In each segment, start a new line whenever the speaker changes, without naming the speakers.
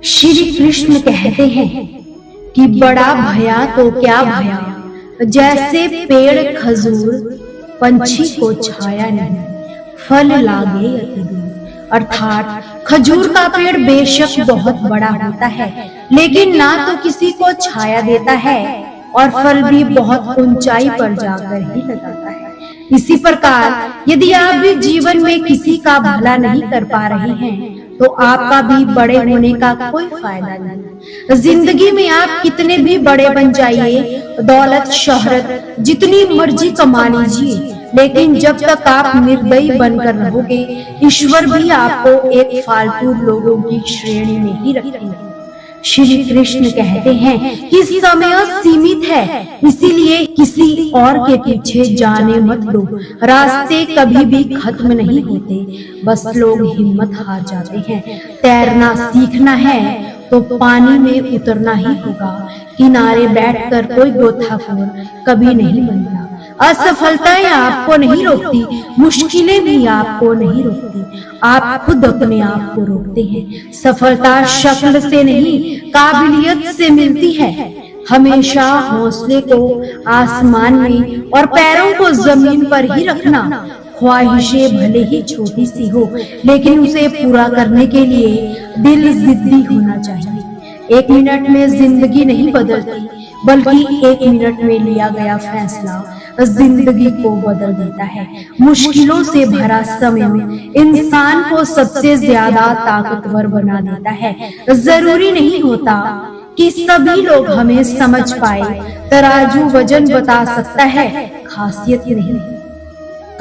श्री कृष्ण कहते हैं कि बड़ा भया तो क्या भया, जैसे पेड़ खजूर पंछी को छाया नहीं, फल लागे अति दूर। अर्थात खजूर का पेड़ बेशक बहुत बड़ा होता है, लेकिन ना तो किसी को छाया देता है और फल भी बहुत ऊंचाई पर जाकर ही लगाता है। इसी प्रकार यदि आप भी जीवन में किसी का भला नहीं कर पा रहे हैं तो आपका भी बड़े होने का कोई फायदा नहीं। जिंदगी में आप कितने भी बड़े बन जाइए, दौलत शोहरत जितनी मर्जी कमा लीजिए, लेकिन जब तक आप निर्दयी बनकर रहोगे, ईश्वर भी आपको एक फालतू लोगों की श्रेणी में ही रखेंगे। श्री कृष्ण कहते हैं कि समय सीमित है, इसीलिए किसी और के पीछे जाने मत दो। रास्ते कभी भी खत्म नहीं होते, बस लोग हिम्मत हार जाते हैं। तैरना सीखना है तो पानी में उतरना ही होगा। किनारे बैठकर कोई गोताखोर कभी नहीं बनता। असफलताएं आपको नहीं रोकती, मुश्किलें भी आपको नहीं रोकती, आप खुद अपने आप को रोकते हैं। सफलता शक्ल से नहीं, काबिलियत से मिलती है। हमेशा हौसले को आसमान में और पैरों को जमीन पर ही रखना। ख्वाहिशें भले ही छोटी सी हो, लेकिन उसे पूरा करने के लिए दिल जिद्दी होना चाहिए। 1 मिनट में जिंदगी नहीं बदलती, बल्कि 1 मिनट में लिया गया फैसला जिंदगी को बदल देता है। मुश्किलों से भरा समय इंसान को सबसे ज्यादा ताकतवर बना देता है। जरूरी नहीं होता कि सभी लोग हमें समझ पाए। तराजू वजन बता सकता है, खासियत नहीं।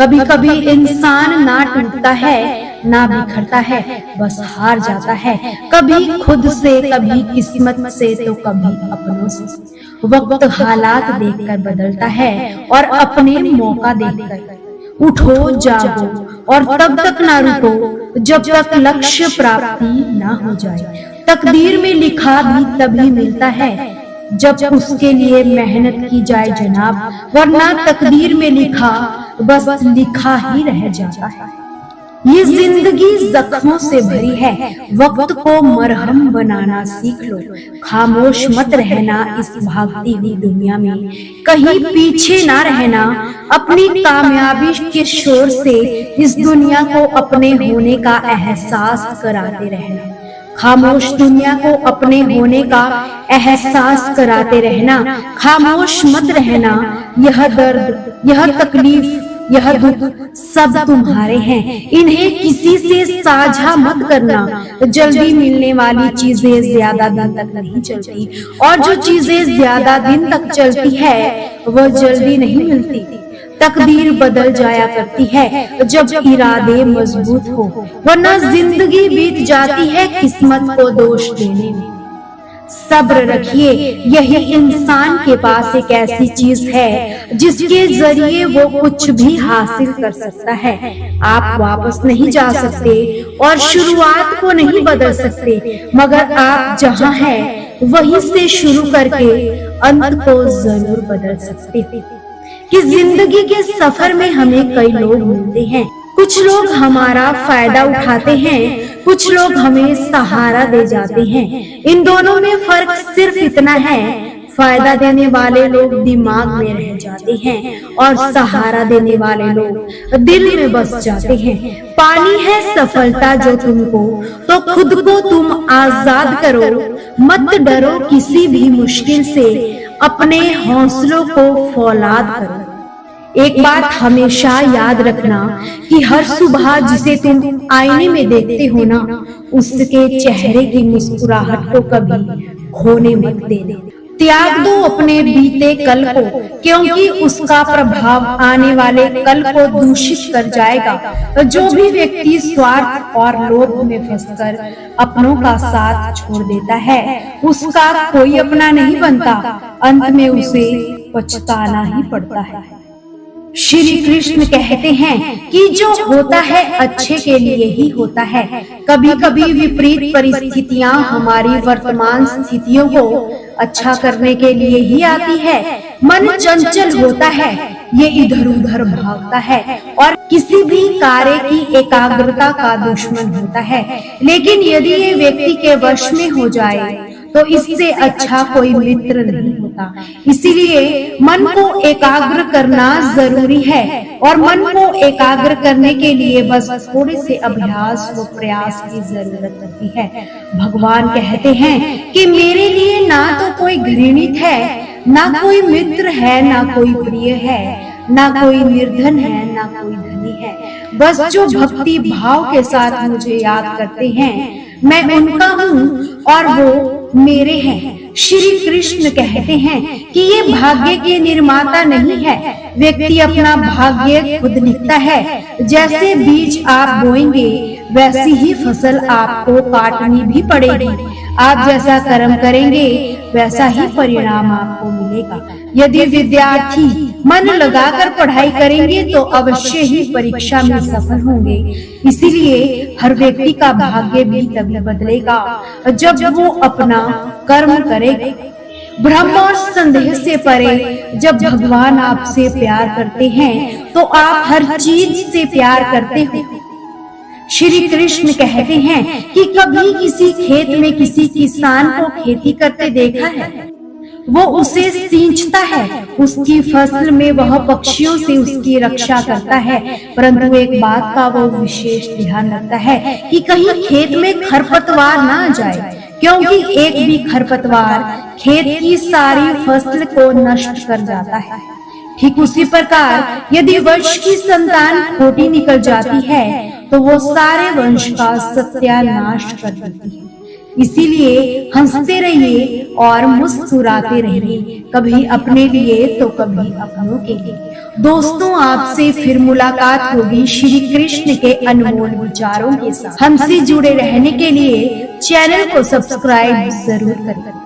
कभी कभी इंसान ना टूटता है ना बिखरता है, बस हार जाता है। कभी खुद से, कभी किस्मत से, तो कभी अपनों से। वक्त हालात देखकर बदलता है और अपने मौका देखकर। उठो जागो और तब तक ना रुको जब तक लक्ष्य प्राप्ति ना हो जाए। तकदीर में लिखा भी तभी मिलता है जब उसके लिए मेहनत की जाए जनाब, वरना तकदीर में लिखा बस लिखा ही रह जाता है। ये जिंदगी जख्मों से भरी है, वक्त को मरहम बनाना सीख लो। खामोश मत रहना इस भागती हुई दुनिया में, कहीं पीछे ना रहना। अपनी कामयाबी के शोर से इस दुनिया को अपने होने का एहसास कराते रहना। खामोश दुनिया को अपने होने का एहसास कराते रहना। खामोश मत रहना। यह दर्द, यह तकलीफ, यह दुख सब तुम्हारे हैं, इन्हें किसी से साझा मत करना। जल्दी मिलने वाली चीजें ज्यादा दिन तक नहीं चलती, और जो चीजें ज्यादा दिन तक चलती है वह जल्दी नहीं मिलती। तकदीर बदल जाया करती है जब इरादे मजबूत हो, वरना जिंदगी बीत जाती है किस्मत को दोष देने में। सब्र रखिए, यही इंसान के पास एक ऐसी चीज है जिसके जरिए वो कुछ भी हासिल कर सकता है। आप वापस नहीं जा सकते और शुरुआत को नहीं बदल सकते, मगर आप जहां हैं वहीं से शुरू करके अंत को जरूर बदल सकते हैं। कि जिंदगी के सफर में हमें कई लोग मिलते हैं। कुछ लोग हमारा फायदा उठाते हैं, कुछ लोग हमें सहारा दे जाते हैं। इन दोनों में फर्क सिर्फ इतना है, फायदा देने वाले लोग दिमाग में रह जाते हैं और सहारा देने वाले लोग दिल में बस जाते हैं। पानी है सफलता जो तुमको, तो खुद को तुम आजाद करो। मत डरो किसी भी मुश्किल से, अपने हौसलों को फौलाद करो। एक बात हमेशा याद रखना कि हर सुबह जिसे तुम आईने में देखते हो ना, उसके चेहरे की मुस्कुराहट को कभी खोने मत देना। त्याग दो अपने बीते कल को, क्योंकि उसका प्रभाव आने वाले कल को दूषित कर जाएगा। जो भी व्यक्ति स्वार्थ और लोभ में फंसकर अपनों का साथ छोड़ देता है, उसका कोई अपना नहीं बनता। अंत में उसे पछताना ही पड़ता है। श्री कृष्ण कहते हैं कि जो होता है अच्छे के लिए ही होता है। कभी कभी विपरीत परिस्थितियां हमारी वर्तमान स्थितियों को अच्छा करने के लिए ही आती है। मन चंचल होता है, ये इधर उधर भागता है और किसी भी कार्य की एकाग्रता का दुश्मन होता है। लेकिन यदि ये व्यक्ति के वश में हो जाए तो इससे अच्छा कोई मित्र नहीं होता। इसीलिए मन को एकाग्र करना जरूरी है और मन को एकाग्र करने के लिए बस थोड़े से अभ्यास व प्रयास की जरूरत होती है। भगवान कहते हैं कि मेरे लिए ना तो कोई घृणित है, ना कोई मित्र है, ना कोई प्रिय है, ना कोई निर्धन है, ना कोई धनी है। बस जो भक्ति भाव के साथ मुझे याद करते हैं, मैं उनका हूँ और वो मेरे हैं। श्री कृष्ण कहते हैं कि ये भाग्य के निर्माता नहीं है, व्यक्ति अपना भाग्य खुद लिखता है। जैसे बीज आप बोएंगे वैसी ही फसल आपको काटनी भी पड़ेगी। आप जैसा कर्म करेंगे वैसा ही परिणाम आपको मिलेगा। यदि विद्यार्थी मन लगाकर पढ़ाई करेंगे तो अवश्य ही परीक्षा में सफल होंगे। इसीलिए हर व्यक्ति का भाग्य भी तभी बदलेगा जब वो अपना कर्म करेगा। भ्रम और संदेह से परे जब भगवान आपसे प्यार करते हैं तो आप हर चीज से प्यार करते हो। श्री कृष्ण कहते हैं कि कभी किसी खेत में किसी किसान को खेती करते देखा है? वो उसे सींचता है, उसकी फसल में वह पक्षियों से उसकी रक्षा करता है, परंतु एक बात का वो विशेष ध्यान रखता है कि कहीं खेत में खरपतवार ना आ जाए, क्योंकि एक भी खरपतवार खेत की सारी फसल को नष्ट कर जाता है। ठीक उसी प्रकार यदि वंश की संतान खोटी निकल जाती है तो वो सारे वंश का सत्यानाश कर देती है। इसीलिए हंसते रहिए और मुस्कुराते रहिए, कभी अपने लिए तो कभी अपनों के लिए। दोस्तों, आपसे फिर मुलाकात होगी श्री कृष्ण के अनमोल विचारों के साथ। हमसे जुड़े रहने के लिए चैनल को सब्सक्राइब जरूर करें।